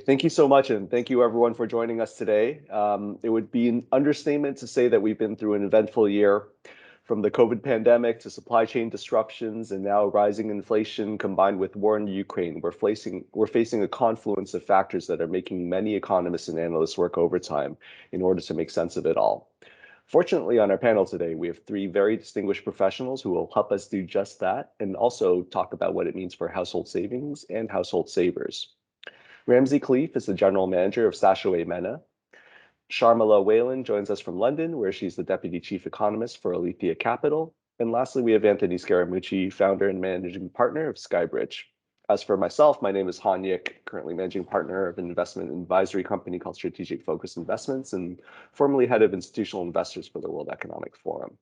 Thank you so much, and thank you everyone for joining us today. It would be an understatement to say that we've been through an eventful year, from the COVID pandemic to supply chain disruptions and now rising inflation combined with war in Ukraine. We're facing a confluence of factors that are making many economists and analysts work overtime in order to make sense of it all. Fortunately, on our panel today, we have three very distinguished professionals who will help us do just that and also talk about what it means for household savings and household savers. Ramzi Khleif is the general manager of StashAway MENA. Sharmila Whelan joins us from London, where she's the deputy chief economist for Aletheia Capital. And lastly, we have Anthony Scaramucci, founder and managing partner of Skybridge. As for myself, my name is Han Yik, currently managing partner of an investment advisory company called Strategic Focus Investments and formerly head of institutional investors for the World Economic Forum.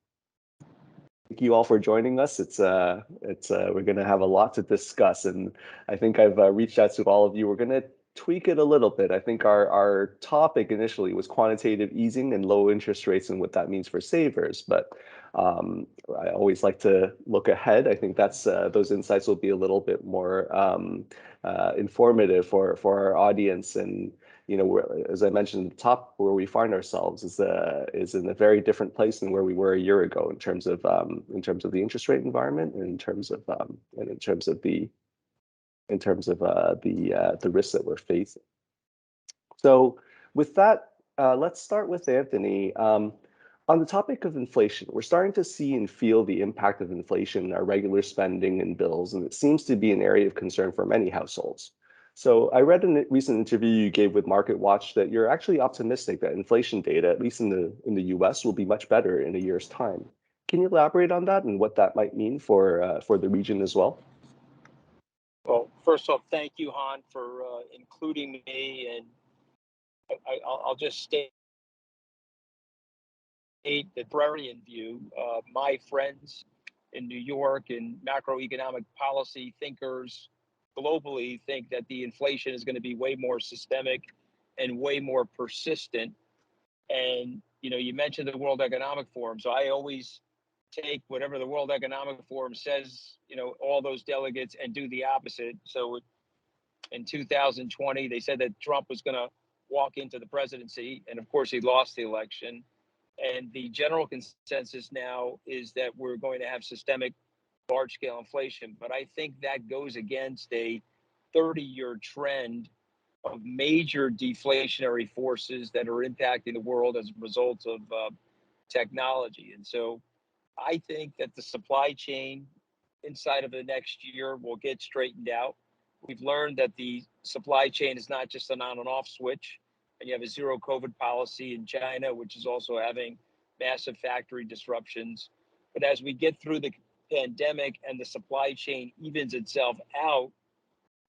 Thank you all for joining us. We're going to have a lot to discuss, and I think I've reached out to all of you. We're going to tweak it a little bit. I think our topic initially was quantitative easing and low interest rates and what that means for savers. But I always like to look ahead. I think that's those insights will be a little bit more informative for our audience. And as I mentioned, the top where we find ourselves is in a very different place than where we were a year ago in terms of the interest rate environment and in terms of the risks that we're facing. So with that, let's start with Anthony. On the topic of inflation, we're starting to see and feel the impact of inflation in our regular spending and bills, and it seems to be an area of concern for many households. So I read in a recent interview you gave with MarketWatch that you're actually optimistic that inflation data, at least in the US, will be much better in a year's time. Can you elaborate on that and what that might mean for the region as well? Well, first off, thank you, Han, for including me, and I'll just state the contrarian view. My friends in New York and macroeconomic policy thinkers globally think that the inflation is going to be way more systemic and way more persistent. And you mentioned the World Economic Forum, so I always take whatever the World Economic Forum says, all those delegates, and do the opposite. So in 2020, they said that Trump was going to walk into the presidency, and of course he lost the election. And the general consensus now is that we're going to have systemic large-scale inflation. But I think that goes against a 30-year trend of major deflationary forces that are impacting the world as a result of technology. And so I think that the supply chain inside of the next year will get straightened out. We've learned that the supply chain is not just an on and off switch, and you have a zero COVID policy in China, which is also having massive factory disruptions. But as we get through the pandemic and the supply chain evens itself out,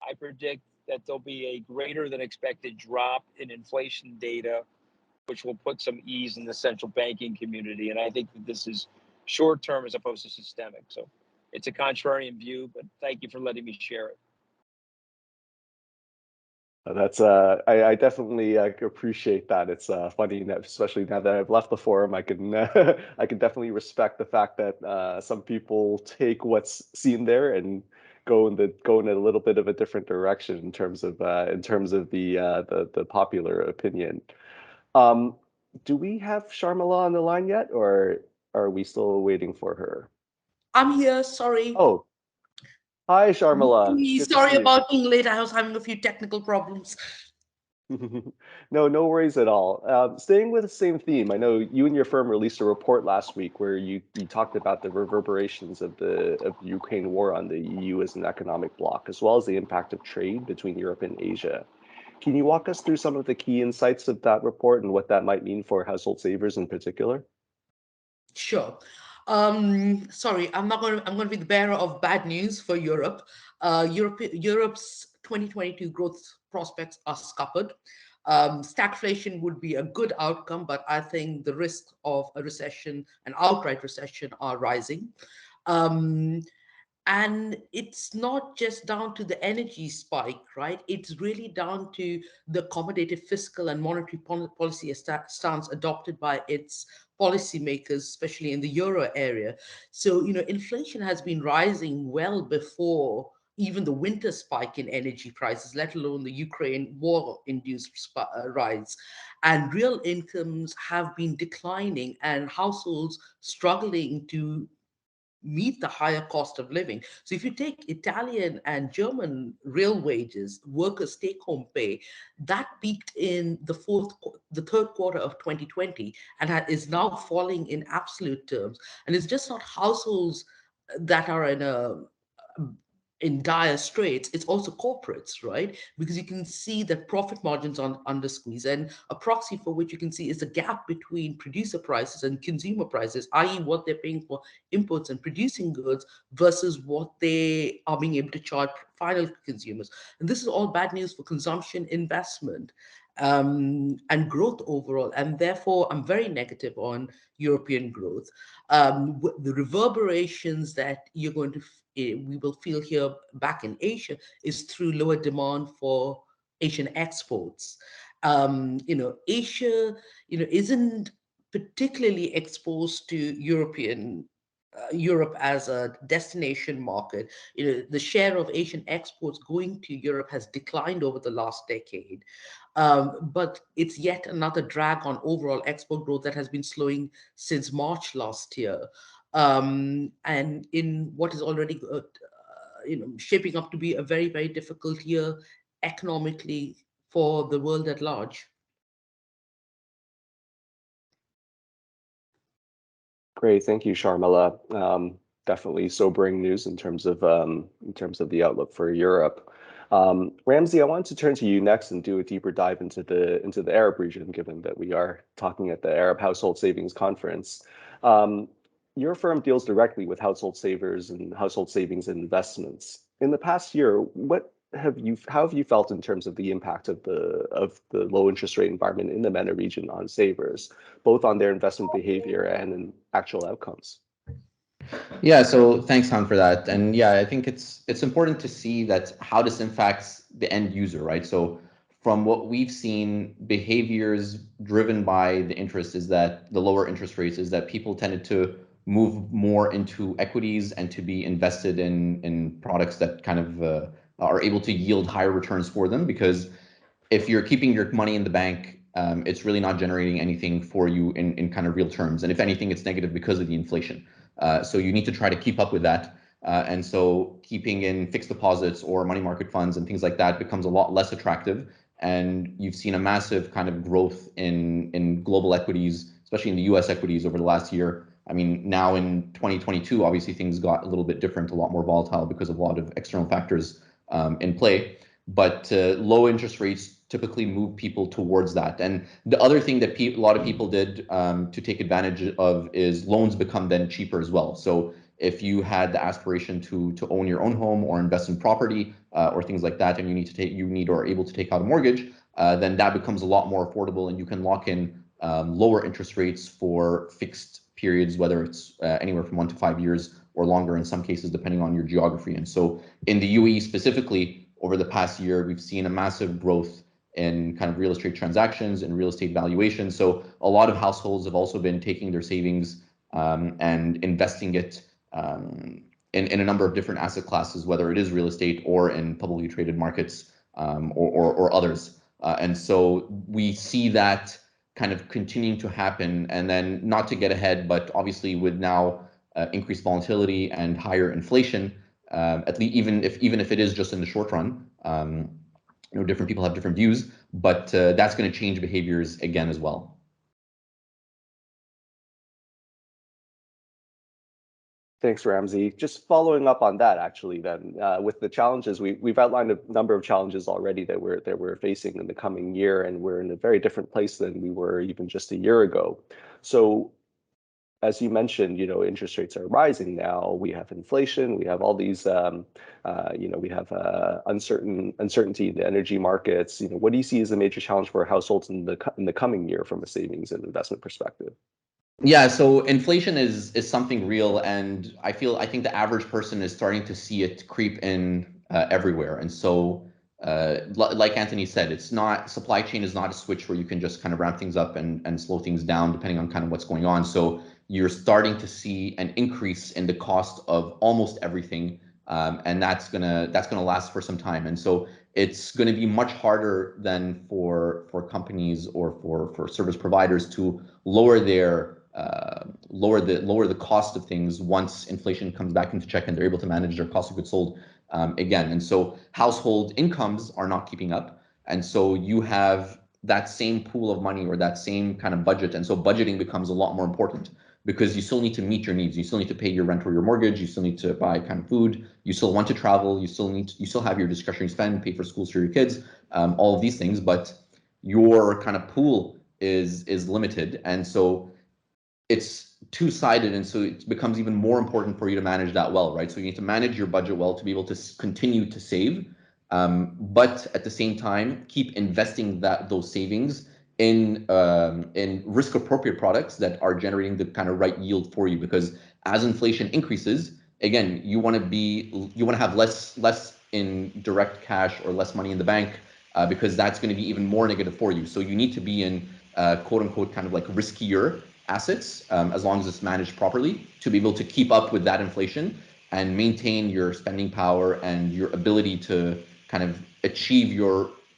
I predict that there'll be a greater than expected drop in inflation data, which will put some ease in the central banking community. And I think that this is short term as opposed to systemic. So it's a contrarian view, but thank you for letting me share it. That's I definitely appreciate that. It's funny, especially now that I've left the forum, I can I can definitely respect the fact that some people take what's seen there and go in a little bit of a different direction in terms of the popular opinion. Do we have Sharmila on the line yet, or are we still waiting for her? I'm here. Sorry. Oh. Hi, Sharmila. Sorry about being late. I was having a few technical problems. No worries at all. Staying with the same theme, I know you and your firm released a report last week where you talked about the reverberations of the Ukraine war on the EU as an economic bloc, as well as the impact of trade between Europe and Asia. Can you walk us through some of the key insights of that report and what that might mean for household savers in particular? Sure. Sorry, I'm going to be the bearer of bad news for Europe. Europe's 2022 growth prospects are scuppered. Stagflation would be a good outcome, but I think the risk of a recession, an outright recession, are rising. And it's not just down to the energy spike, right? It's really down to the accommodative fiscal and monetary policy stance adopted by its policymakers, especially in the euro area. So, inflation has been rising well before, even the winter spike in energy prices, let alone the Ukraine war-induced rise. And real incomes have been declining and households struggling to meet the higher cost of living. So if you take Italian and German real wages, workers' take-home pay, that peaked in the third quarter of 2020 and is now falling in absolute terms. And it's just not households that are in dire straits, it's also corporates, right? Because you can see that profit margins on under squeeze, and a proxy for which you can see is the gap between producer prices and consumer prices, i.e., what they're paying for imports and producing goods versus what they are being able to charge final consumers. And this is all bad news for consumption, investment, and growth overall. And therefore, I'm very negative on European growth. The reverberations that we will feel here back in Asia is through lower demand for Asian exports. Asia, isn't particularly exposed to Europe as a destination market. The share of Asian exports going to Europe has declined over the last decade. But it's yet another drag on overall export growth that has been slowing since March last year. And in what is already shaping up to be a very, very difficult year economically for the world at large. Great, thank you, Sharmila. Definitely sobering news in terms of the outlook for Europe. Ramzi, I wanted to turn to you next and do a deeper dive into the Arab region, given that we are talking at the Arab Household Savings Conference. Your firm deals directly with household savers and household savings and investments. In the past year, how have you felt in terms of the impact of the low interest rate environment in the MENA region on savers, both on their investment behavior and in actual outcomes? Yeah, so thanks, Han, for that. And yeah, I think it's important to see that how this impacts the end user, right? So from what we've seen, behaviors driven by the interest is that the lower interest rates is that people tended to move more into equities and to be invested in products that kind of are able to yield higher returns for them. Because if you're keeping your money in the bank, it's really not generating anything for you in kind of real terms. And if anything, it's negative because of the inflation. So you need to try to keep up with that. And so keeping in fixed deposits or money market funds and things like that becomes a lot less attractive. And you've seen a massive kind of growth in global equities, especially in the US equities over the last year. I mean, now in 2022, obviously things got a little bit different, a lot more volatile because of a lot of external factors in play. But low interest rates typically move people towards that. And the other thing that a lot of people did to take advantage of is loans become then cheaper as well. So if you had the aspiration to own your own home or invest in property or things like that, and you need or are able to take out a mortgage, then that becomes a lot more affordable, and you can lock in lower interest rates for fixed periods, whether it's anywhere from 1 to 5 years or longer in some cases, depending on your geography. And so in the UAE specifically, over the past year, we've seen a massive growth in kind of real estate transactions and real estate valuations. So a lot of households have also been taking their savings and investing it in a number of different asset classes, whether it is real estate or in publicly traded markets or others. And so we see that kind of continuing to happen. And then, not to get ahead, but obviously with now increased volatility and higher inflation, at least even if it is just in the short run, different people have different views, but that's going to change behaviors again as well. Thanks, Ramzi. Just following up on that, actually, then, with the challenges, we've outlined a number of challenges already that we're facing in the coming year, and we're in a very different place than we were even just a year ago. So, as you mentioned, interest rates are rising now. We have inflation. We have all these, we have uncertainty in the energy markets. What do you see as a major challenge for households in the coming year from a savings and investment perspective? Yeah, so inflation is something real, and I think the average person is starting to see it creep in everywhere. And so, like Anthony said, it's not, supply chain is not a switch where you can just kind of ramp things up and slow things down depending on kind of what's going on. So you're starting to see an increase in the cost of almost everything and that's gonna last for some time. And so it's going to be much harder than for companies or for service providers to lower their lower the cost of things once inflation comes back into check and they're able to manage their cost of goods sold again. And so household incomes are not keeping up, and so you have that same pool of money or that same kind of budget, and so budgeting becomes a lot more important because you still need to meet your needs. You still need to pay your rent or your mortgage. You still need to buy kind of food. You still want to travel. You still have your discretionary spend, pay for schools for your kids, all of these things. But your kind of pool is limited, and so it's two-sided, and so it becomes even more important for you to manage that well, right? So you need to manage your budget well to be able to continue to save, but at the same time keep investing those savings in risk-appropriate products that are generating the kind of right yield for you. Because as inflation increases, again, you want to have less in direct cash or less money in the bank, because that's going to be even more negative for you. So you need to be in quote unquote kind of like riskier assets, as long as it's managed properly, to be able to keep up with that inflation and maintain your spending power and your ability to kind of achieve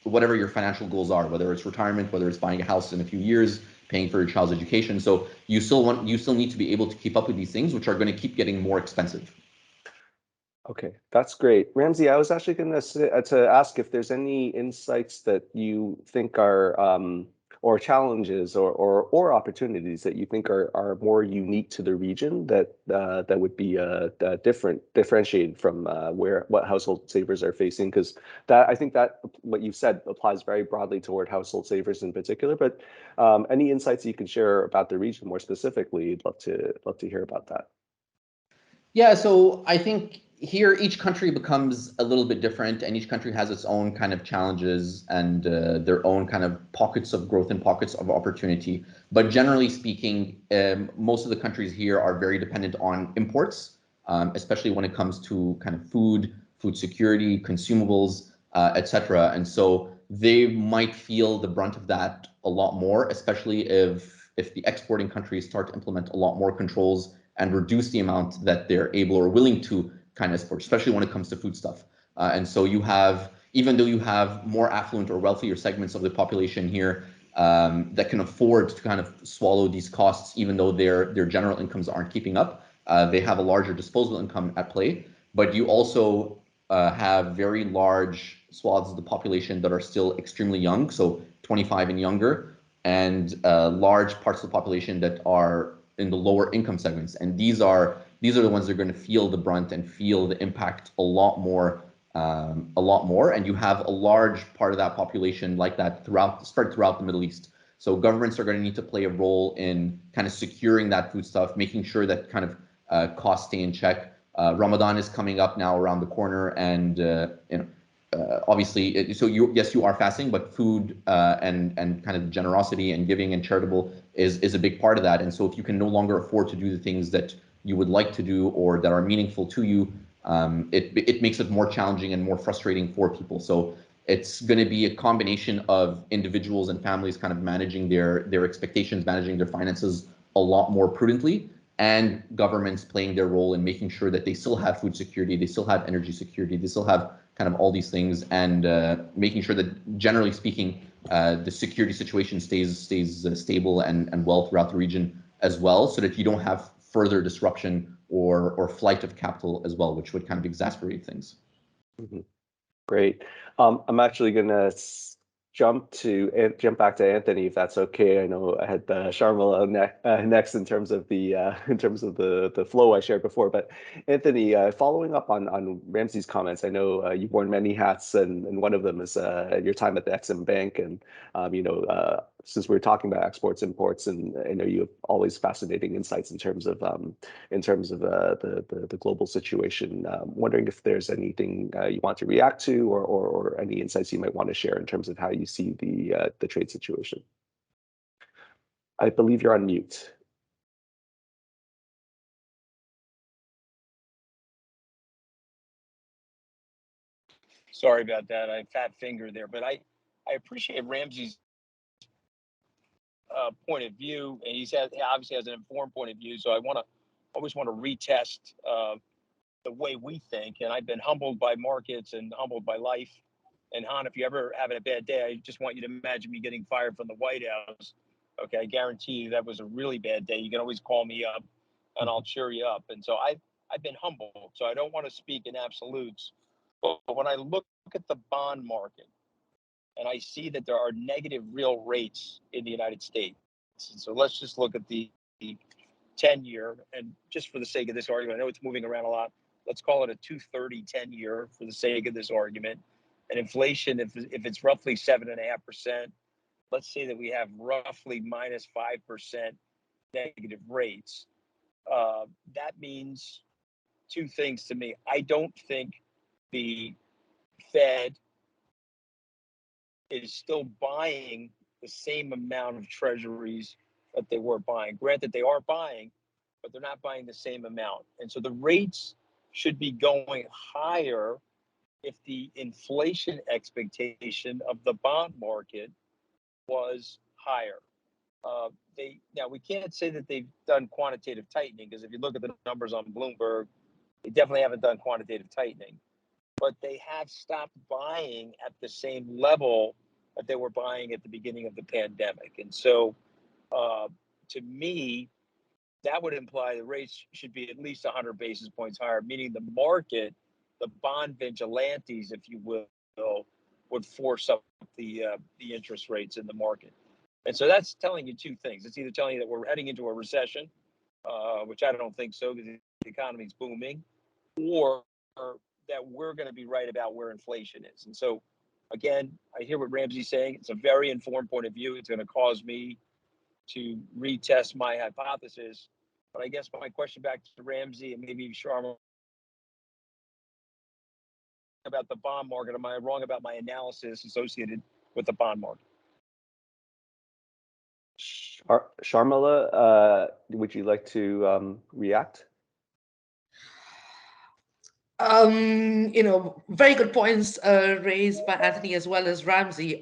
whatever your financial goals are, whether it's retirement, whether it's buying a house in a few years, paying for your child's education. So you still need to be able to keep up with these things, which are going to keep getting more expensive. Okay, that's great. Ramzi, I was actually going to ask if there's any insights that you think are or challenges or opportunities that you think are more unique to the region that would be differentiated from what household savers are facing, because I think that what you've said applies very broadly toward household savers in particular. But any insights you can share about the region more specifically, I'd love to hear about that. Yeah, so I think here each country becomes a little bit different, and each country has its own kind of challenges and their own kind of pockets of growth and pockets of opportunity. But generally speaking, most of the countries here are very dependent on imports, especially when it comes to kind of food security, consumables, etc. And so they might feel the brunt of that a lot more, especially if the exporting countries start to implement a lot more controls and reduce the amount that they're able or willing to kind of export, especially when it comes to food stuff. And so you have, even though you have more affluent or wealthier segments of the population here that can afford to kind of swallow these costs, even though their general incomes aren't keeping up, they have a larger disposable income at play. But you also have very large swaths of the population that are still extremely young, so 25 and younger, and large parts of the population that are in the lower income segments, and these are the ones that are going to feel the brunt and feel the impact a lot more. And you have a large part of that population like that spread throughout the Middle East. So governments are going to need to play a role in kind of securing that food stuff, making sure that kind of costs stay in check. Ramadan is coming up now around the corner, and obviously, so you are fasting, but food and kind of generosity and giving and charitable is a big part of that. And so if you can no longer afford to do the things that you would like to do or that are meaningful to you, it makes it more challenging and more frustrating for people. So it's going to be a combination of individuals and families kind of managing their expectations, managing their finances a lot more prudently, and governments playing their role in making sure that they still have food security, they still have energy security, they still have kind of all these things, and making sure that, generally speaking, the security situation stays stable and well throughout the region as well, so that you don't have further disruption or flight of capital as well, which would kind of exacerbate things. Mm-hmm. Great. I'm actually going to jump back to Anthony, if that's okay. I know I had Sharmila next in terms of the flow I shared before. But Anthony, following up on Ramzi's comments, I know you've worn many hats, and one of them is your time at the Exim Bank. And since we're talking about exports, imports, and I know you have always fascinating insights in terms of the global situation. Wondering if there's anything you want to react to, or any insights you might want to share in terms of how you see the trade situation. I believe you're on mute. Sorry about that. I fat fingered there, but I appreciate Ramzi's point of view, and he obviously has an informed point of view. So I always want to retest the way we think. And I've been humbled by markets and humbled by life. And Han, if you ever having a bad day, I just want you to imagine me getting fired from the White House. Okay, I guarantee you that was a really bad day. You can always call me up and I'll cheer you up. And so I've been humbled. So I don't want to speak in absolutes. But when I look at the bond market and I see that there are negative real rates in the United States. And so let's just look at the 10-year, and just for the sake of this argument, I know it's moving around a lot. Let's call it a 230 10-year for the sake of this argument. And inflation, if it's roughly 7.5%, let's say that we have roughly minus 5% negative rates. That means two things to me. I don't think the Fed is still buying the same amount of treasuries that they were buying. Granted, they are buying, but they're not buying the same amount. And so the rates should be going higher if the inflation expectation of the bond market was higher. Now we can't say that they've done quantitative tightening, because if you look at the numbers on Bloomberg, they definitely haven't done quantitative tightening, but they have stopped buying at the same level that they were buying at the beginning of the pandemic. And so to me, that would imply the rates should be at least 100 basis points higher, meaning the market, the bond vigilantes, if you will, would force up the interest rates in the market. And so that's telling you two things. It's either telling you that we're heading into a recession, which I don't think so, because the economy's booming, or that we're going to be right about where inflation is. And so, again, I hear what Ramzi's saying. It's a very informed point of view. It's going to cause me to retest my hypothesis. But I guess my question back to Ramzi and maybe Sharmila about the bond market. Am I wrong about my analysis associated with the bond market? Sharmila, would you like to react? Very good points raised by Anthony as well as Ramzi.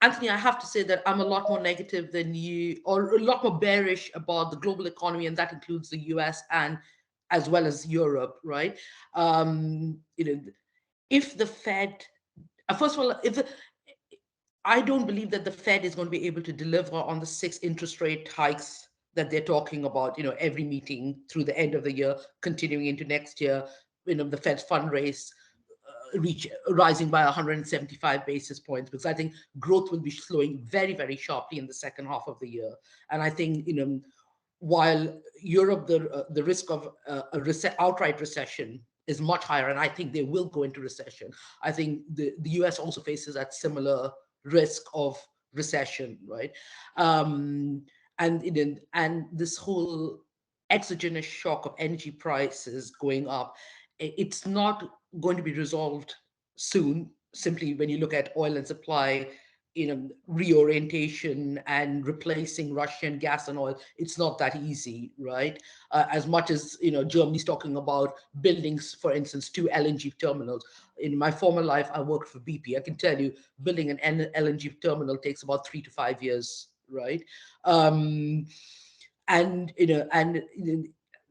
Anthony, I have to say that I'm a lot more negative than you, or a lot more bearish about the global economy, and that includes the US and as well as Europe, right? If the Fed, first of all, I don't believe that the Fed is going to be able to deliver on the 6 interest rate hikes that they're talking about, every meeting through the end of the year, continuing into next year. The Fed's fund raise rising by 175 basis points, because I think growth will be slowing very, very sharply in the second half of the year. And I think, while Europe, the risk of outright recession is much higher, and I think they will go into recession. I think the US also faces that similar risk of recession, right? And this whole exogenous shock of energy prices going up, it's not going to be resolved soon. Simply when you look at oil and supply, reorientation and replacing Russian gas and oil, it's not that easy, right? As much as Germany's talking about building, for instance, 2 LNG terminals. In my former life, I worked for BP. I can tell you, building an LNG terminal takes about 3 to 5 years, right?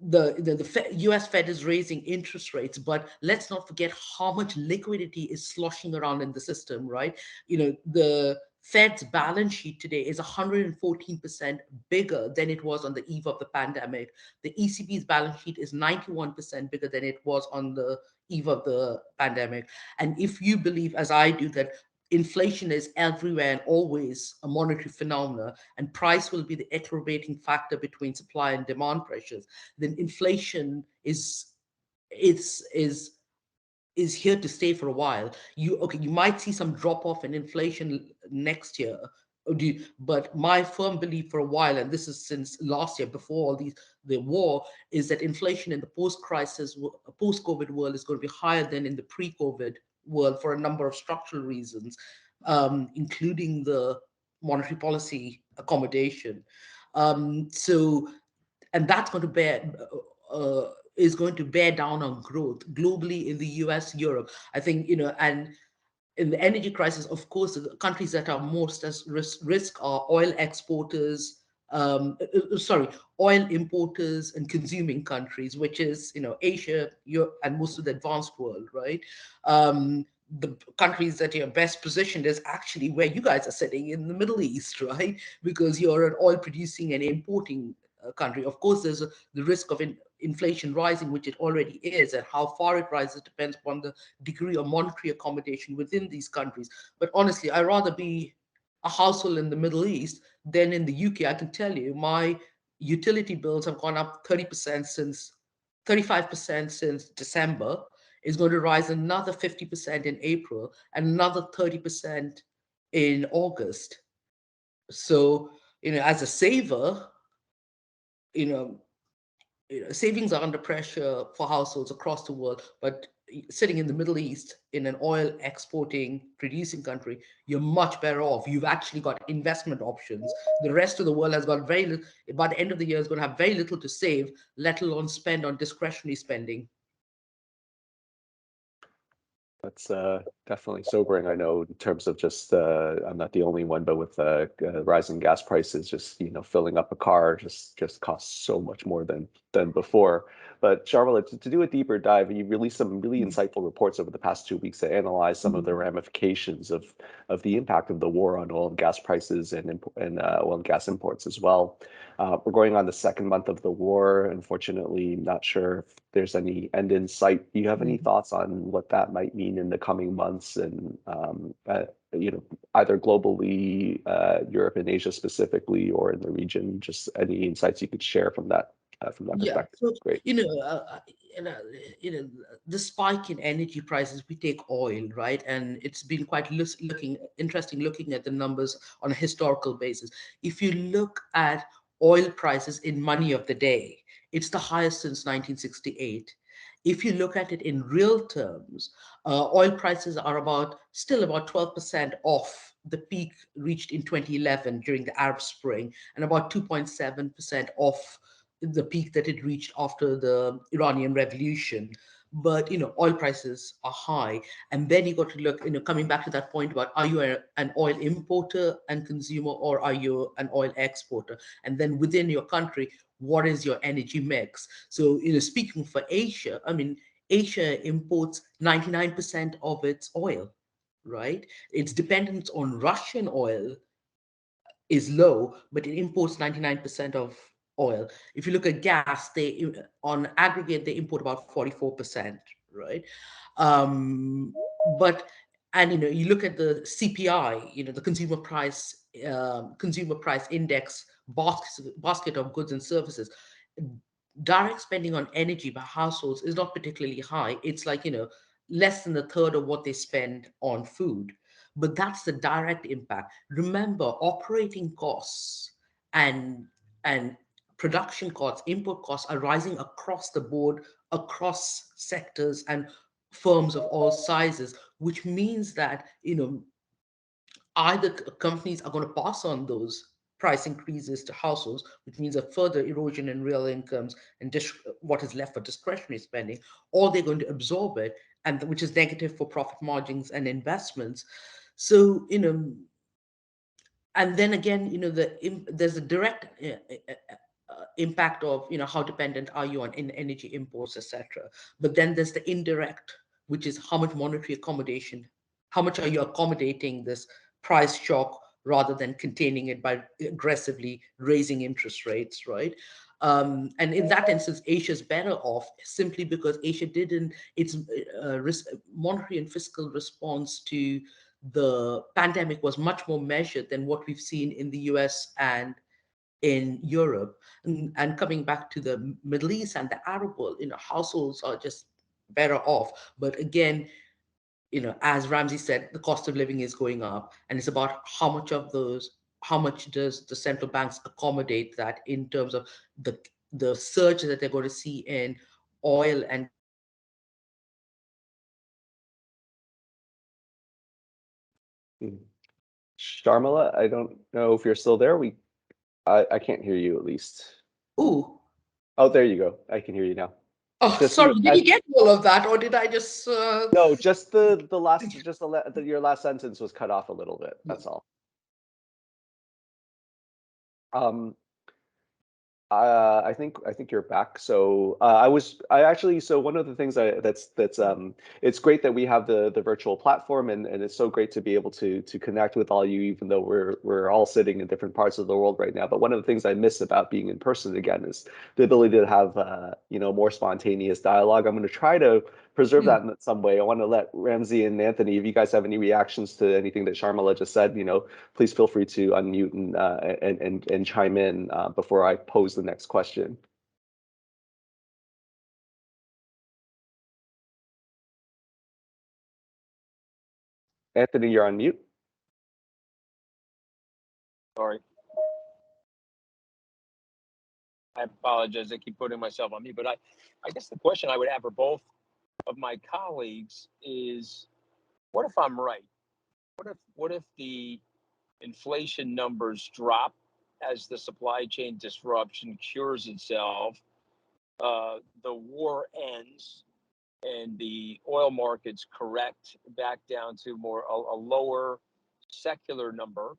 The US Fed is raising interest rates, but let's not forget how much liquidity is sloshing around in the system, right? The Fed's balance sheet today is 114% bigger than it was on the eve of the pandemic. The ECB's balance sheet is 91% bigger than it was on the eve of the pandemic. And if you believe, as I do, that inflation is everywhere and always a monetary phenomena, and price will be the equilibrating factor between supply and demand pressures, then inflation is here to stay for a while. You might see some drop off in inflation next year, but my firm belief for a while, and this is since last year before all the war, is that inflation in the post-crisis, post-COVID world is going to be higher than in the pre-COVID world for a number of structural reasons, including the monetary policy accommodation. And that's going to is going to bear down on growth globally in the US, Europe. I think, and in the energy crisis, of course, the countries that are most at risk are oil exporters, sorry, oil importers and consuming countries, which is, Asia, Europe, and most of the advanced world, right? The countries that are best positioned is actually where you guys are sitting in the Middle East, right? Because you're an oil producing and importing country. Of course, there's the risk of inflation rising, which it already is, and how far it rises depends upon the degree of monetary accommodation within these countries. But honestly, I'd rather be a household in the Middle East than in the UK. I can tell you, my utility bills have gone up 30% since 35% since December. Is going to rise another 50% in April and another 30% in August. So, as a saver, you know, savings are under pressure for households across the world, but sitting in the Middle East in an oil exporting, producing country, you're much better off. You've actually got investment options. The rest of the world has got very little, by the end of the year, is going to have very little to save, let alone spend on discretionary spending. That's definitely sobering. I know in terms of just, I'm not the only one, but with rising gas prices, just filling up a car just costs so much more than before. But Sharmila, to do a deeper dive, you released some really insightful reports over the past 2 weeks that analyze some of the ramifications of the impact of the war on oil and gas prices and oil and gas imports as well. We're going on the second month of the war. Unfortunately, not sure if there's any end in sight. Do you have any thoughts on what that might mean in the coming months, and either globally, Europe and Asia specifically, or in the region? Just any insights you could share from that Yeah, perspective. so Great. The spike in energy prices, we take oil, right? And it's been quite interesting looking at the numbers on a historical basis. If you look at oil prices in money of the day, it's the highest since 1968. If you look at it in real terms, oil prices are still about 12% off the peak reached in 2011 during the Arab Spring, and about 2.7% off the peak that it reached after the Iranian Revolution. But oil prices are high, and then you got to look. Coming back to that point about, are you an oil importer and consumer, or are you an oil exporter? And then within your country, what is your energy mix? So speaking for Asia, I mean, Asia imports 99% of its oil, right? Its dependence on Russian oil is low, but it imports 99% of oil. If you look at gas, they on aggregate they import about 44%, right? Um, but and you look at the CPI, the consumer price index basket of goods and services. Direct spending on energy by households is not particularly high. It's like less than a third of what they spend on food. But that's the direct impact. Remember, operating costs and production costs, input costs are rising across the board, across sectors and firms of all sizes, which means that either companies are going to pass on those price increases to households, which means a further erosion in real incomes and what is left for discretionary spending, or they're going to absorb it, and which is negative for profit margins and investments. So and then again, there's a direct impact of how dependent are you on energy imports, etc. But then there's the indirect, which is how much monetary accommodation, how much are you accommodating this price shock rather than containing it by aggressively raising interest rates, right? And in that instance, Asia's better off simply because Asia didn't, its monetary and fiscal response to the pandemic was much more measured than what we've seen in the US and in Europe. And coming back to the Middle East and the Arab world, households are just better off. But again, as Ramzi said, the cost of living is going up, and it's about how much does the central banks accommodate that in terms of the surge that they're going to see in oil and Sharmila, I don't know if you're still there. I can't hear you, at least. ooh. Oh, there you go. I can hear you now. Oh, Just sorry. Did you get all of that, or did I just? No, just the last, your last sentence was cut off a little bit. That's all. I think you're back. So so one of the things it's great that we have the virtual platform, and it's so great to be able to connect with all you, even though we're all sitting in different parts of the world right now. But one of the things I miss about being in person again is the ability to have more spontaneous dialogue. I'm going to try to preserve that in some way. I want to let Ramzi and Anthony, if you guys have any reactions to anything that Sharmila just said, please feel free to unmute and chime in before I pose the next question. Anthony, you're on mute. Sorry. I apologize. I keep putting myself on mute, but I guess the question I would have for both of my colleagues is, what if I'm right? What if the inflation numbers drop as the supply chain disruption cures itself, the war ends, and the oil markets correct back down to a lower secular number,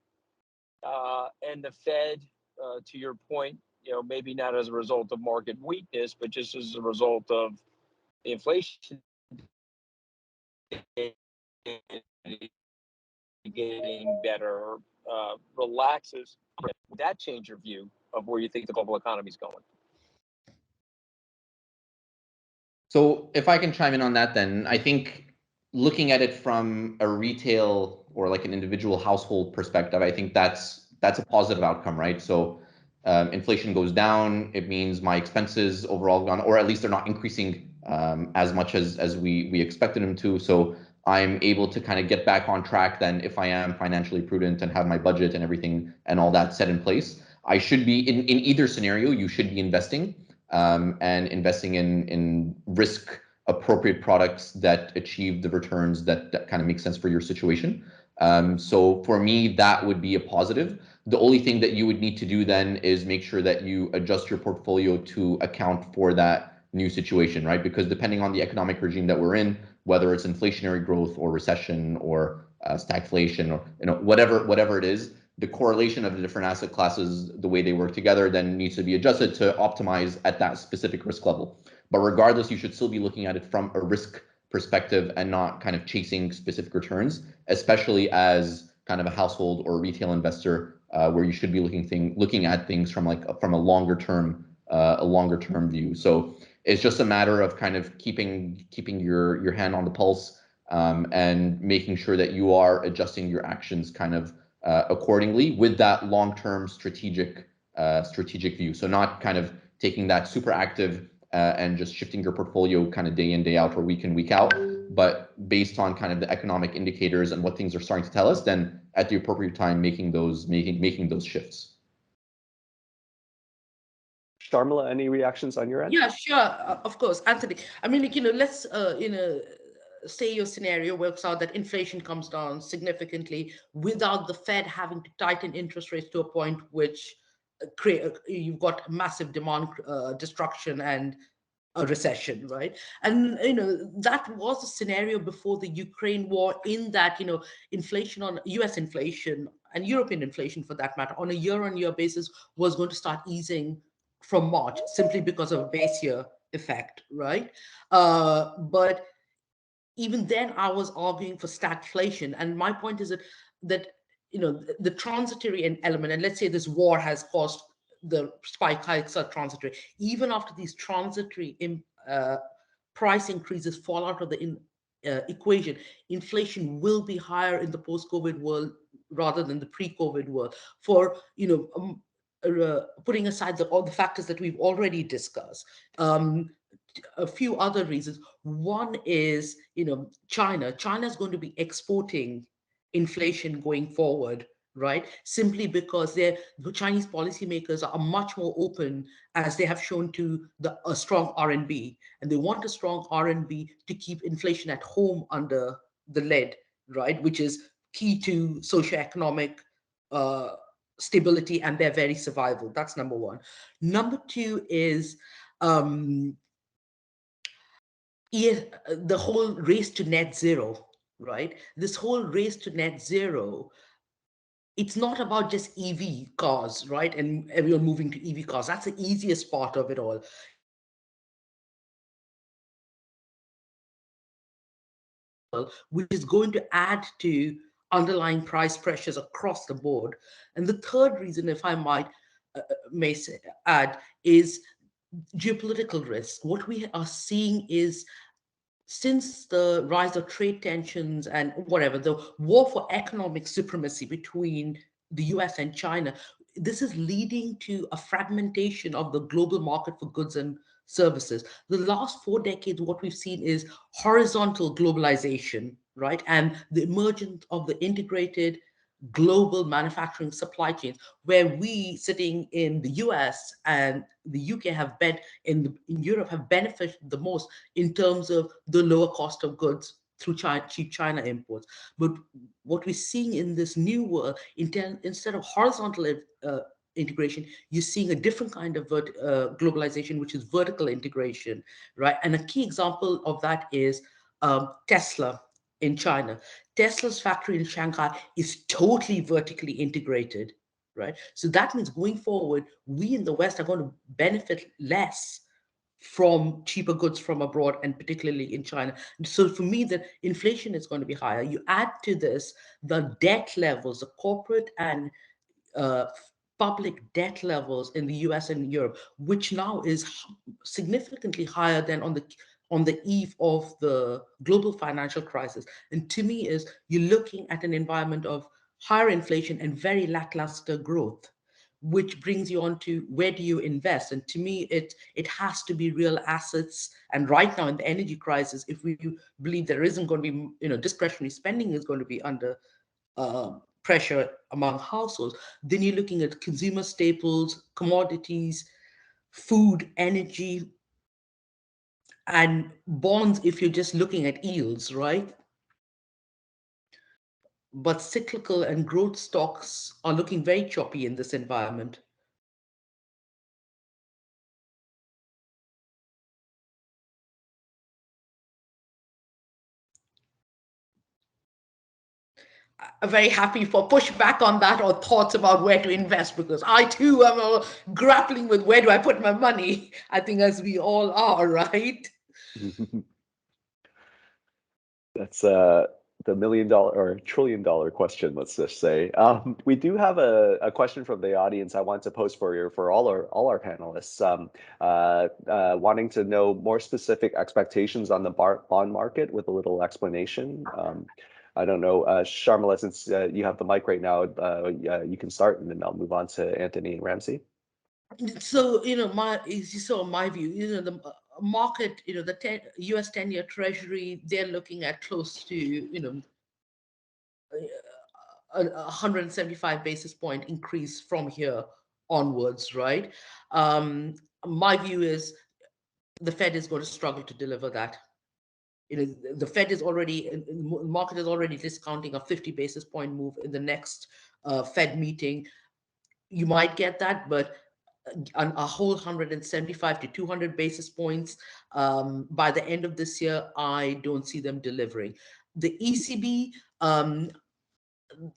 and the Fed, to your point, maybe not as a result of market weakness, but just as a result of the inflation getting better, relaxes. Would that change your view of where you think the global economy is going? So if I can chime in on that, then I think looking at it from a retail or like an individual household perspective, I think that's a positive outcome, right? So inflation goes down, it means my expenses overall gone, or at least they're not increasing as much as we expected them to. So I'm able to kind of get back on track then if I am financially prudent and have my budget and everything and all that set in place. I should be in either scenario, you should be investing and investing in risk appropriate products that achieve the returns that kind of make sense for your situation. So for me, that would be a positive. The only thing that you would need to do then is make sure that you adjust your portfolio to account for that new situation, right? Because depending on the economic regime that we're in, whether it's inflationary growth or recession or stagflation or whatever it is, the correlation of the different asset classes, the way they work together, then needs to be adjusted to optimize at that specific risk level. But regardless, you should still be looking at it from a risk perspective and not kind of chasing specific returns, especially as kind of a household or a retail investor, where you should be looking at things from a longer term view. So it's just a matter of kind of keeping your hand on the pulse, and making sure that you are adjusting your actions kind of accordingly with that long-term strategic view. So not kind of taking that super active and just shifting your portfolio kind of day in, day out or week in, week out, but based on kind of the economic indicators and what things are starting to tell us, then at the appropriate time making those shifts. Sharmila, any reactions on your end? Yeah, sure, of course, Anthony. I mean, let's say your scenario works out that inflation comes down significantly without the Fed having to tighten interest rates to a point which you've got massive demand destruction and a recession, right? And that was a scenario before the Ukraine war, in that inflation, on US inflation and European inflation for that matter, on a year-on-year basis was going to start easing from March, simply because of a base year effect, right? But even then I was arguing for stagflation, and my point is that the transitory element, and let's say this war has caused the spike hikes are transitory. Even after these transitory price increases fall out of the equation, inflation will be higher in the post-COVID world rather than the pre-COVID world, for putting aside all the factors that we've already discussed. A few other reasons. One is, China. China's going to be exporting inflation going forward, right? Simply because the Chinese policymakers are much more open, as they have shown, to a strong RMB, and they want a strong RMB to keep inflation at home under the lead, right? Which is key to socioeconomic stability and their very survival. That's number one. Number two is the whole race to net zero, right? This whole race to net zero it's not about just EV cars, right? And everyone moving to EV cars. That's the easiest part of it all. Which is going to add to underlying price pressures across the board. And the third reason, if I might may say, add, is geopolitical risk. What we are seeing is, since the rise of trade tensions and whatever, the war for economic supremacy between the US and China, this is leading to a fragmentation of the global market for goods and services. The last 4 decades, what we've seen is horizontal globalization, right? And the emergence of the integrated global manufacturing supply chains, where we sitting in the US and the UK have in Europe have benefited the most in terms of the lower cost of goods through cheap China imports. But what we're seeing in this new world, instead of horizontal integration, you're seeing a different kind of globalization, which is vertical integration, right? And a key example of that is Tesla in China. Tesla's factory in Shanghai is totally vertically integrated, right? So that means going forward, we in the West are going to benefit less from cheaper goods from abroad, and particularly in China. So for me, the inflation is going to be higher. You add to this the debt levels, the corporate and uh, public debt levels in the US and Europe, which now is significantly higher than on the eve of the global financial crisis. And to me, is you're looking at an environment of higher inflation and very lackluster growth, which brings you on to where do you invest? And to me, it has to be real assets. And right now in the energy crisis, if we believe there isn't going to be, discretionary spending is going to be under pressure among households, then you're looking at consumer staples, commodities, food, energy, and bonds if you're just looking at yields, right? But cyclical and growth stocks are looking very choppy in this environment. I'm very happy for pushback on that or thoughts about where to invest, because I too am grappling with where do I put my money. I think as we all are, right? That's the $1 million or $1 trillion question, let's just say. We do have a question from the audience I want to post for all our panelists, wanting to know more specific expectations on the bond market with a little explanation. I don't know, Sharmila, since you have the mic right now, you can start, and then I'll move on to Anthony and Ramzi. So, as you saw my view, the market, the US 10-year Treasury, they're looking at close to, a 175 basis point increase from here onwards, right? My view is the Fed is going to struggle to deliver that. The Fed is already, the market is already discounting a 50 basis point move in the next Fed meeting. You might get that, but a whole 175 to 200 basis points by the end of this year, I don't see them delivering. The ECB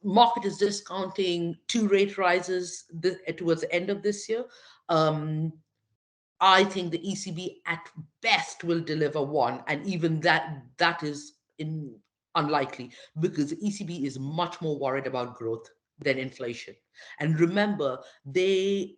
market is discounting 2 rate rises towards the end of this year. I think the ECB at best will deliver 1, and even that is unlikely, because the ECB is much more worried about growth than inflation. And remember, they,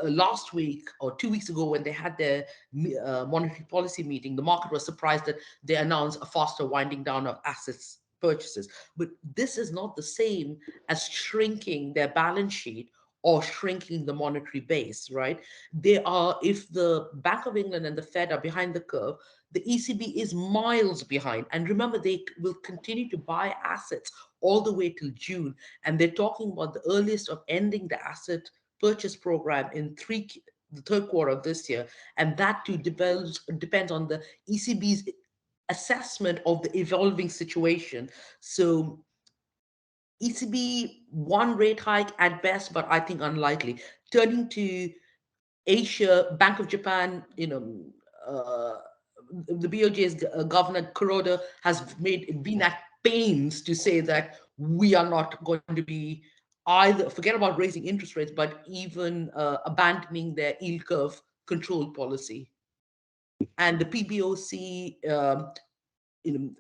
last week or 2 weeks ago, when they had their monetary policy meeting, the market was surprised that they announced a faster winding down of assets purchases. But this is not the same as shrinking their balance sheet or shrinking the monetary base, right? They are, if the Bank of England and the Fed are behind the curve, the ECB is miles behind. And remember, they will continue to buy assets all the way till June. And they're talking about the earliest of ending the asset purchase program in the third quarter of this year. And that too depends on the ECB's assessment of the evolving situation. So ECB 1 rate hike at best, but I think unlikely. Turning to Asia, Bank of Japan, the BOJ's governor Kuroda has been at pains to say that we are not going to be either, forget about raising interest rates, but even abandoning their yield curve control policy. And the PBOC, you know,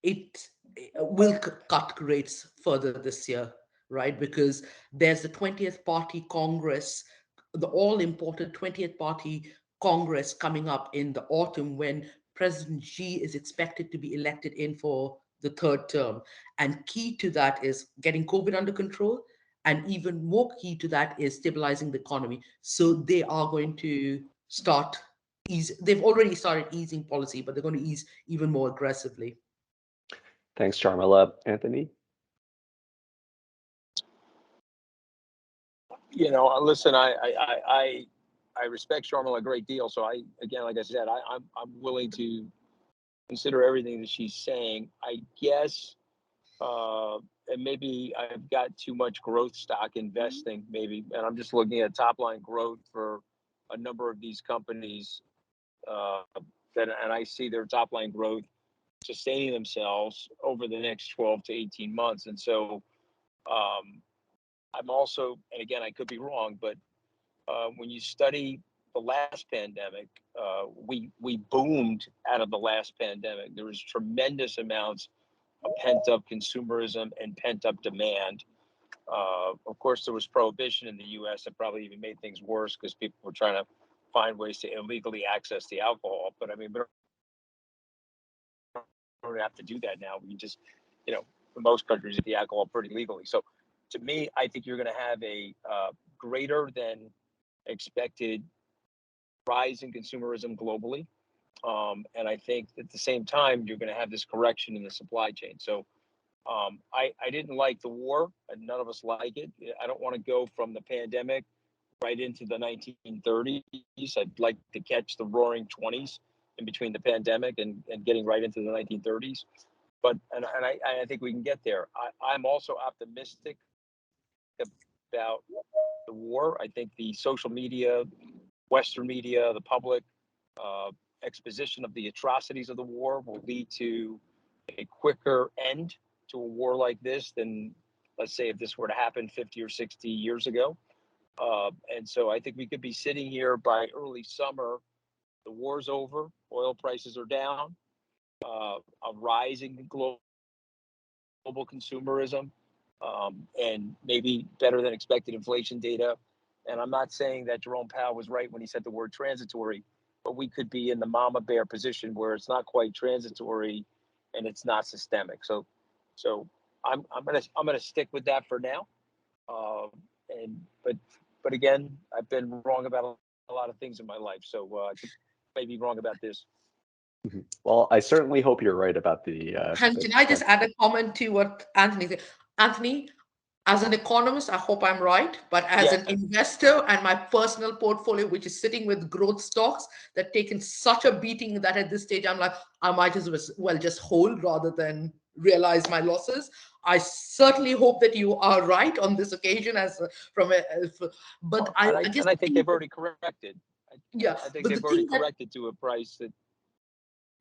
it will cut rates further this year, right? Because there's the 20th Party Congress, the all-important 20th Party Congress coming up in the autumn, when President Xi is expected to be elected in for the third term. And key to that is getting COVID under control. And even more key to that is stabilizing the economy. So they are going to start they've already started easing policy, but they're going to ease even more aggressively. Thanks, Sharmila. Anthony? Listen, I respect Sharmila a great deal. So again, like I said, I'm willing to consider everything that she's saying. I guess, and maybe I've got too much growth stock investing, maybe, and I'm just looking at top line growth for a number of these companies, and I see their top line growth sustaining themselves over the next 12 to 18 months. And so I'm also, and again, I could be wrong, but when you study the last pandemic, we boomed out of the last pandemic. There was tremendous amounts of pent-up consumerism and pent-up demand. Of course, there was prohibition in the U.S. that probably even made things worse because people were trying to find ways to illegally access the alcohol. But I mean, we don't have to do that now. We just, for most countries, get the alcohol pretty legally. So to me, I think you're going to have a greater than expected rise in consumerism globally. And I think at the same time, you're going to have this correction in the supply chain. So I didn't like the war, and none of us like it. I don't want to go from the pandemic right into the 1930s. I'd like to catch the roaring 20s in between the pandemic and getting right into the 1930s. But I think we can get there. I'm also optimistic about the war. I think the social media, Western media, the public exposition of the atrocities of the war will lead to a quicker end to a war like this than, let's say, if this were to happen 50 or 60 years ago. And so I think we could be sitting here by early summer. The war's over, oil prices are down, a rising global consumerism, and maybe better than expected inflation data. And I'm not saying that Jerome Powell was right when he said the word transitory, but we could be in the mama bear position where it's not quite transitory and it's not systemic. So I'm gonna stick with that for now. But again, I've been wrong about a lot of things in my life, so I could maybe wrong about this. Well, I certainly hope you're right about the. And can I just add a comment to what Anthony said? Anthony, as an economist, I hope I'm right, but as an investor and my personal portfolio, which is sitting with growth stocks that taken such a beating that at this stage, I'm like, I might as well just hold rather than realize my losses. I certainly hope that you are right on this occasion but I guess, and I think they've already corrected. Yeah, I think they've already corrected to a price that.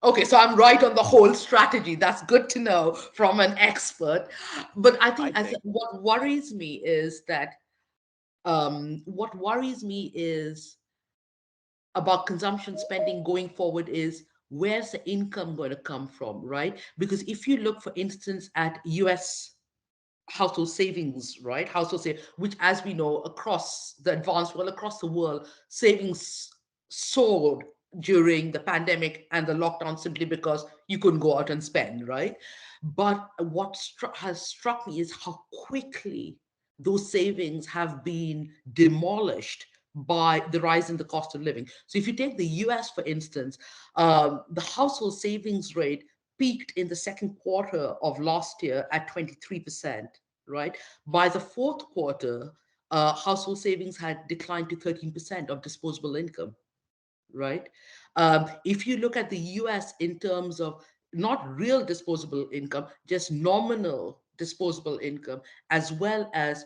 Okay, so I'm right on the whole strategy. That's good to know from an expert. But I think what worries me is that about consumption spending going forward is, where's the income going to come from, right? Because if you look, for instance, at US household savings, right? Which, as we know, across the advanced world, across the world, savings soared during the pandemic and the lockdown simply because you couldn't go out and spend, right? But what has struck me is how quickly those savings have been demolished by the rise in the cost of living. So if you take the US, for instance, the household savings rate peaked in the second quarter of last year at 23%, right? By the fourth quarter, household savings had declined to 13% of disposable income, right? If you look at the US in terms of not real disposable income, just nominal disposable income, as well as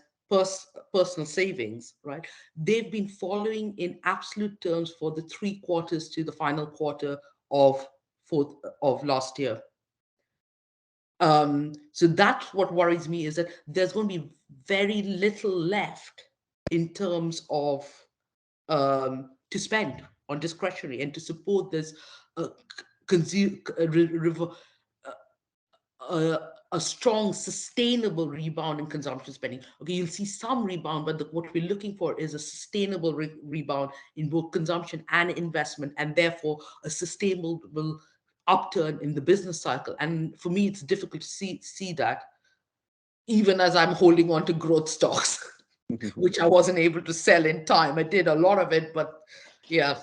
personal savings, right? They've been following in absolute terms for the 3 quarters to the final quarter of last year. So that's what worries me, is that there's going to be very little left in terms of to spend on discretionary and to support this uh, consume, a strong, sustainable rebound in consumption spending. Okay, you'll see some rebound, but what we're looking for is a sustainable rebound in both consumption and investment, and therefore a sustainable upturn in the business cycle. And for me, it's difficult to see that, even as I'm holding on to growth stocks, which I wasn't able to sell in time. I did a lot of it, but yeah.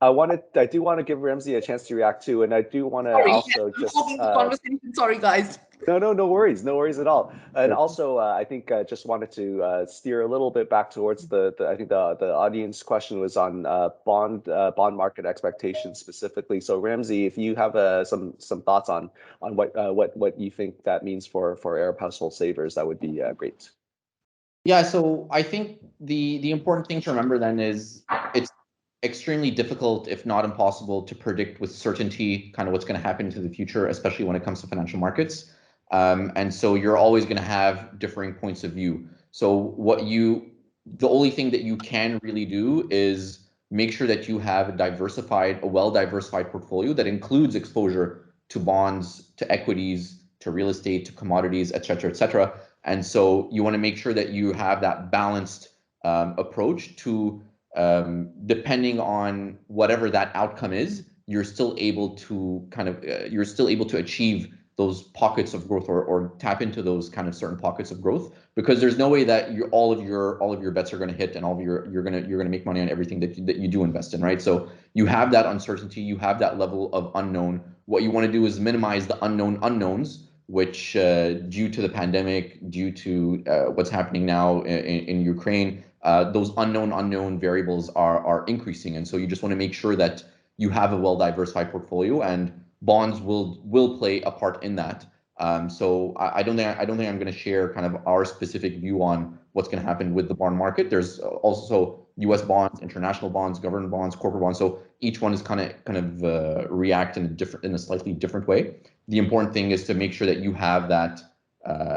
I do want to give Ramzi a chance to react too, and I do want to Sorry, also I'm just hogging the conversation. Sorry, guys. no worries at all. And also, I think just wanted to steer a little bit back towards the I think the audience question was on bond market expectations specifically. So Ramzi, if you have some thoughts on what you think that means for Arab household savers, that would be great. Yeah, so I think the important thing to remember then is it's extremely difficult, if not impossible, to predict with certainty kind of what's going to happen into the future, especially when it comes to financial markets. And so you're always going to have differing points of view. So the only thing that you can really do is make sure that you have a well-diversified portfolio that includes exposure to bonds, to equities, to real estate, to commodities, et cetera, et cetera. And so you want to make sure that you have that balanced approach to, depending on whatever that outcome is, you're still able to achieve those pockets of growth, or tap into those kind of certain pockets of growth, because there's no way that all of your bets are going to hit, and you're going to make money on everything that you do invest in, right? So you have that uncertainty, you have that level of unknown. What you want to do is minimize the unknown unknowns, which due to the pandemic, due to what's happening now in Ukraine, those unknown variables are increasing. And so you just want to make sure that you have a well-diversified portfolio, and bonds will play a part in that. So I don't think I'm going to share kind of our specific view on what's going to happen with the bond market. There's also U.S. bonds, international bonds, government bonds, corporate bonds. So each one is kind of react in a slightly different way. The important thing is to make sure that you have that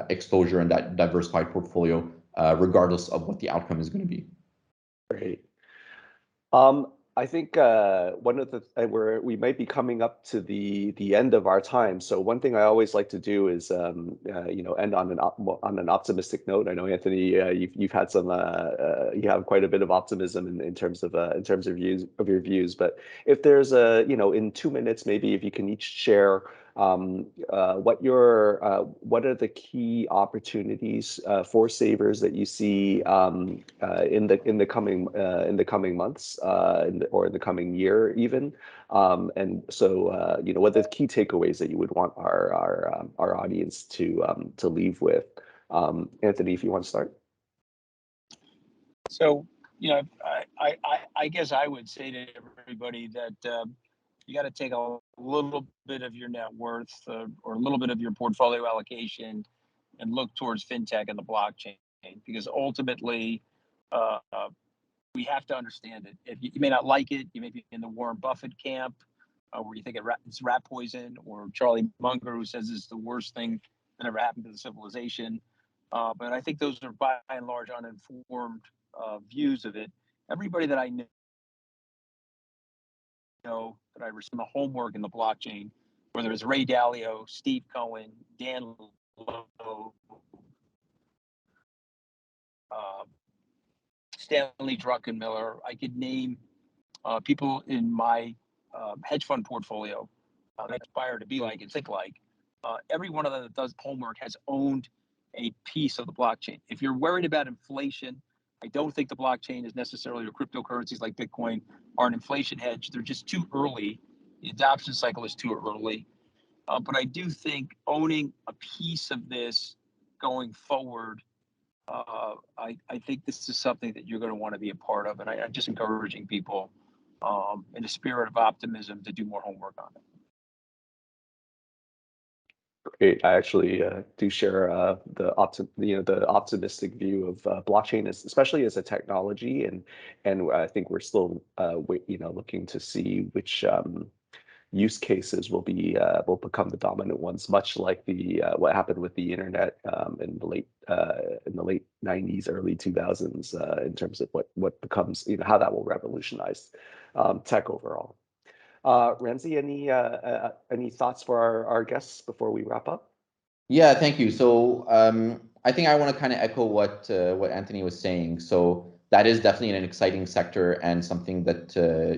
exposure and that diversified portfolio, regardless of what the outcome is going to be. Great. I think one of we might be coming up to the end of our time. So one thing I always like to do is end on an optimistic note. I know, Anthony, you've had some you have quite a bit of optimism in terms of your views. But if there's in 2 minutes, maybe if you can each share what are the key opportunities for savers that you see in the coming months or in the coming year even, and so what are the key takeaways that you would want our audience to leave with? Anthony, if you want to start. So, I guess I would say to everybody that you got to take a little bit of your net worth or a little bit of your portfolio allocation and look towards fintech and the blockchain, because ultimately we have to understand it. If you may not like it, you may be in the Warren Buffett camp, where you think it's rat poison, or Charlie Munger, who says it's the worst thing that ever happened to the civilization. But I think those are by and large uninformed views of it. Everybody that I know that I received the homework in the blockchain, whether it's Ray Dalio, Steve Cohen, Dan Lowe, Stanley Druckenmiller. I could name people in my hedge fund portfolio that aspire to be like and think like. Every one of them that does homework has owned a piece of the blockchain. If you're worried about inflation, I don't think the blockchain is necessarily, or cryptocurrencies like Bitcoin are an inflation hedge. They're just too early. The adoption cycle is too early. But I do think owning a piece of this going forward, I think this is something that you're going to want to be a part of. And I'm just encouraging people in a spirit of optimism to do more homework on it. Great. I actually do share the optimistic view of blockchain, especially as a technology, and I think we're still looking to see which use cases will become the dominant ones, much like the what happened with the internet in the late 90s, early 2000s, in terms of what becomes, how that will revolutionize tech overall. Ramzi, any thoughts for our guests before we wrap up? Yeah, thank you. So I think I want to kind of echo what Anthony was saying. So that is definitely an exciting sector and something that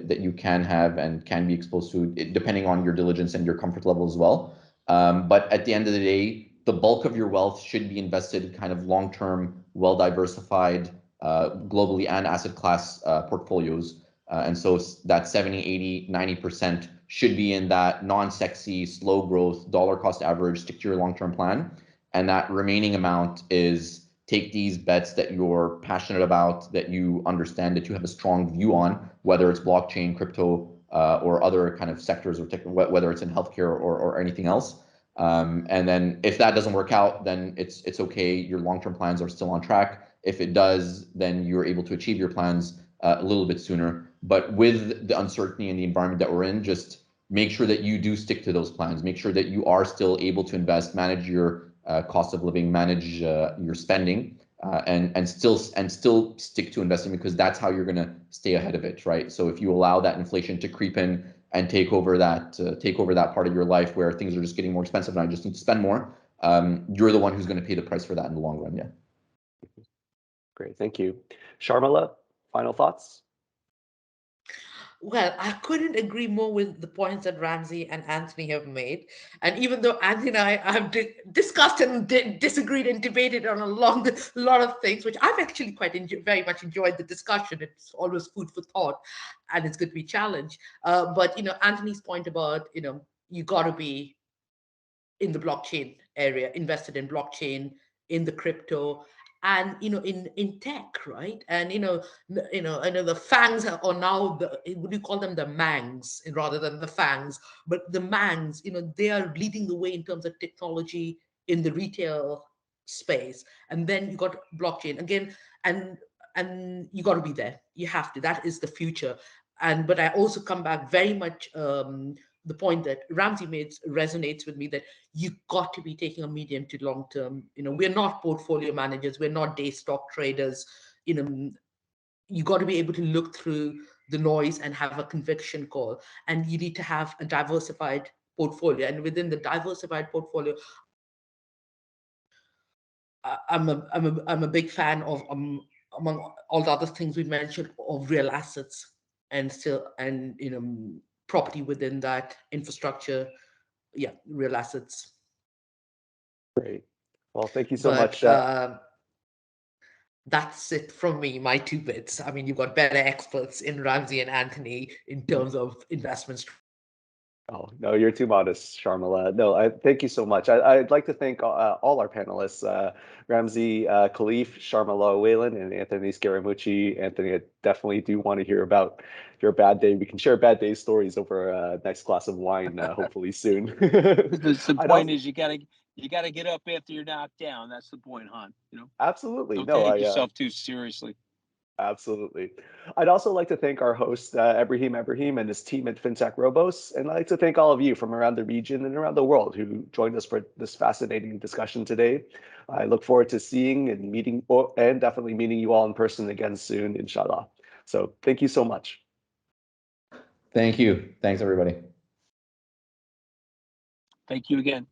that you can have and can be exposed to, depending on your diligence and your comfort level as well. But at the end of the day, the bulk of your wealth should be invested in kind of long-term, well-diversified, globally and asset class portfolios. And so that 70, 80, 90% should be in that non-sexy, slow growth, dollar cost average, stick to your long-term plan. And that remaining amount is take these bets that you're passionate about, that you understand, that you have a strong view on, whether it's blockchain, crypto, or other kind of sectors, or whether it's in healthcare or anything else. And then if that doesn't work out, then it's okay. Your long-term plans are still on track. If it does, then you're able to achieve your plans a little bit sooner. But with the uncertainty and the environment that we're in, just make sure that you do stick to those plans. Make sure that you are still able to invest, manage your cost of living, manage your spending, and still stick to investing, because that's how you're going to stay ahead of it, right? So if you allow that inflation to creep in and take over that part of your life where things are just getting more expensive and I just need to spend more, you're the one who's going to pay the price for that in the long run. Yeah. Great, thank you. Sharmila, final thoughts? Well, I couldn't agree more with the points that Ramzi and Anthony have made. And even though Anthony and I have discussed and disagreed and debated on a lot of things, which I've actually very much enjoyed the discussion. It's always food for thought, and it's good to be challenged. But Anthony's point about you got to be in the blockchain area, invested in blockchain, in the crypto, and in tech, right? And I know the fangs are now would you call them the mangs rather than the fangs? But the mangs, they are leading the way in terms of technology in the retail space. And then you got blockchain again, and you got to be there. You have to. That is the future. But I also come back very much. The point that Ramzi made resonates with me, that you got to be taking a medium to long term. We're not portfolio managers. We're not day stock traders. You got to be able to look through the noise and have a conviction call. And you need to have a diversified portfolio. And within the diversified portfolio, I'm a big fan of, among all the other things we mentioned, of real assets and property within that infrastructure. Yeah, real assets. Great. Well, thank you so But much. that's it from me, my 2 bits. I mean, you've got better experts in Ramzi and Anthony in terms of investments. Oh, no, you're too modest, Sharmila. No, thank you so much. I'd like to thank all our panelists, Ramzi, Khleif, Sharmila, Whelan, and Anthony Scaramucci. Anthony, I definitely do want to hear about your bad day. We can share bad day stories over a nice glass of wine, hopefully soon. The point is you gotta get up after you're knocked down. That's the point, hon. Absolutely. Don't take yourself too seriously. Absolutely. I'd also like to thank our host, Ebrahim and his team at FinTech Robos. And I'd like to thank all of you from around the region and around the world who joined us for this fascinating discussion today. I look forward to seeing and meeting, and definitely meeting you all in person again soon, inshallah. So thank you so much. Thank you. Thanks, everybody. Thank you again.